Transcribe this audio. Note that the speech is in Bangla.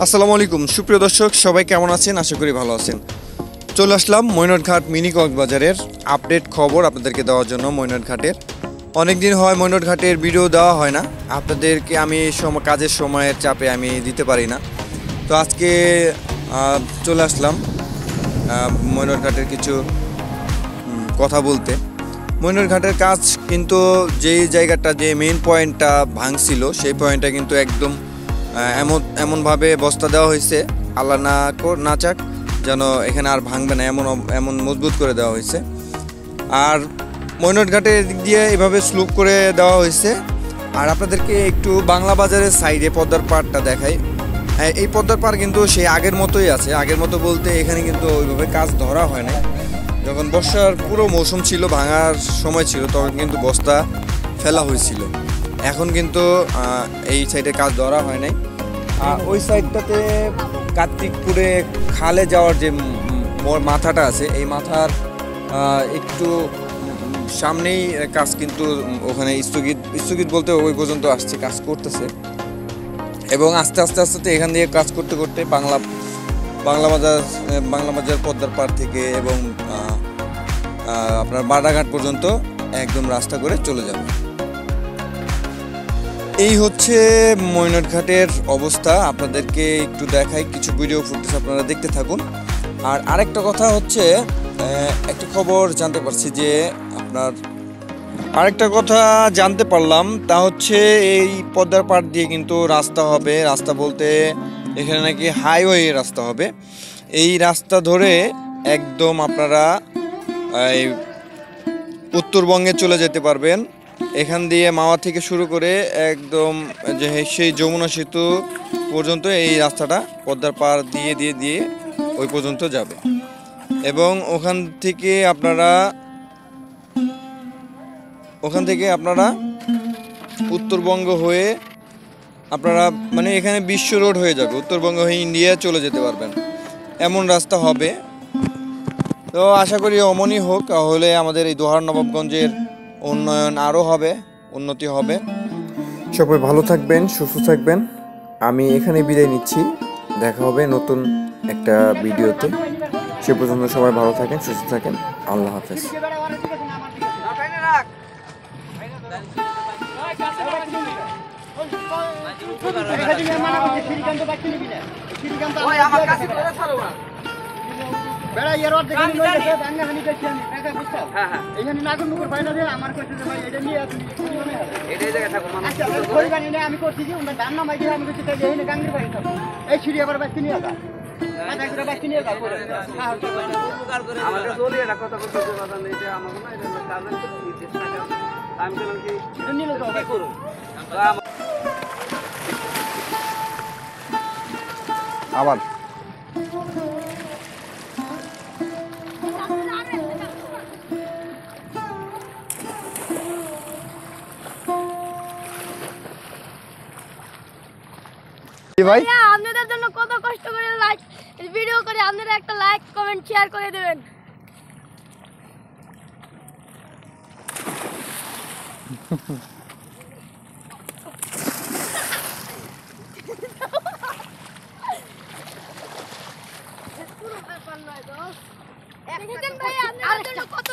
আসসালামু আলাইকুম সুপ্রিয় দর্শক, সবাই কেমন আছেন? আশা করি ভালো আছেন। চলে আসলাম মৈনটঘাট মিনি কক্সবাজারের আপডেট খবর আপনাদেরকে দেওয়ার জন্য। মৈনটঘাটের অনেক দিন হয় মৈনটঘাটের ভিডিও দেওয়া হয় না আপনাদেরকে। আমি কাজের সময়ের চাপে আমি দিতে পারি না। তো আজকে চলে আসলাম মৈনটঘাটের কিছু কথা বলতে। মৈনটঘাটের কাজ কিন্তু যেই জায়গাটা, যে মেইন পয়েন্টটা ভাঙছিল, সেই পয়েন্টটা কিন্তু একদম এমনভাবে বস্তা দেওয়া হয়েছে, আল্লাহ না চাক যেন এখানে আর ভাঙবে না, এমন মজবুত করে দেওয়া হয়েছে। আর মৈনটঘাটের দিক দিয়ে এভাবে স্লুপ করে দেওয়া হয়েছে। আর আপনাদেরকে একটু বাংলা বাজারের সাইডে পদ্মার পাড়টা দেখাই। এই পদ্মার পাড় কিন্তু সেই আগের মতোই আছে। আগের মতো বলতে এখানে কিন্তু ওইভাবে কাজ ধরা হয় না। যখন বর্ষার পুরো মৌসুম ছিল, ভাঙার সময় ছিল, তখন কিন্তু বস্তা ফেলা হয়েছিল। এখন কিন্তু এই সাইডে কাজ ধরা হয় নাই। ওই সাইডটাতে কার্তিকপুরে খালে যাওয়ার যে মাথাটা আছে, এই মাথার একটু সামনেই কাজ কিন্তু ওখানে স্থগিত বলতে ওই পর্যন্ত আসছে, কাজ করতেছে। এবং আস্তে আস্তে এখান দিয়ে কাজ করতে করতে বাংলা বাজার পদ্মার পাড় থেকে এবং আপনার বাডাঘাট পর্যন্ত একদম রাস্তা করে চলে যাবে। এই হচ্ছে মৈনটঘাটের অবস্থা। আপনাদেরকে একটু দেখাই, কিছু ভিডিও ফুটেজ আপনারা দেখতে থাকুন। আর আরেকটা কথা হচ্ছে, একটা খবর জানতে পারছি যে আরেকটা কথা জানতে পারলাম, তা হচ্ছে এই পদ্মার পাড় দিয়ে কিন্তু রাস্তা হবে। রাস্তা বলতে এখানে নাকি হাইওয়ে রাস্তা হবে। এই রাস্তা ধরে একদম আপনারা এই উত্তরবঙ্গে চলে যেতে পারবেন। এখান দিয়ে মাওয়া থেকে শুরু করে একদম যে সেই যমুনা সেতু পর্যন্ত এই রাস্তাটা পদ্মার পাড় দিয়ে ওই পর্যন্ত যাবে। এবং ওখান থেকে আপনারা উত্তরবঙ্গ হয়ে আপনারা মানে এখানে বিশ্ব রোড হয়ে যাবে, উত্তরবঙ্গ হয়ে ইন্ডিয়া চলে যেতে পারবেন, এমন রাস্তা হবে। তো আশা করি অমনই হোক, তাহলে আমাদের এই দোহার নবাবগঞ্জের উন্নয়ন আরও হবে, উন্নতি হবে। সবাই ভালো থাকবেন, সুস্থ থাকবেন। আমি এখানে বিদায় নিচ্ছি। দেখা হবে নতুন একটা ভিডিওতে। সে পর্যন্ত সবাই ভালো থাকেন, সুস্থ থাকেন। আল্লাহ হাফেজ। বেড়া ইয়ার অর্ধেক নিয়ে গেছে দাঙ্গা হানি দেখছি আমি টাকা বুঝছো। হ্যাঁ এইখানে নাগুন মুকুর ফাইনা দিয়ে আমার কইছে যে ভাই এটা নিয়ে আসি এটাই জায়গা থাকো মানুষ কই জানি না। আমি করছি কি ওটা দাম না মাই দিয়ে আমি কইছি তাই এইখানে গাঙ্গির বাড়ি থাকো। এই সিঁড়ি আবার বাচ্চা নিয়ে আসা আধা করে বাচ্চা নিয়ে আসা উপকার করে আমাদের চলি এটা কথা বলতে কথা নেই যে আমার না এটা কাজ আমি করছি চেষ্টা করি। আমি বললাম কি এটা নিলে তো হবে করুন। আবার ভাই আপনাদের জন্য কত কষ্ট করে ভিডিও করে, আপনারা একটা লাইক কমেন্ট শেয়ার করে দেবেন। পুরো ব্যাপার নয় দোস্ত, ভাই আপনাদের জন্য কত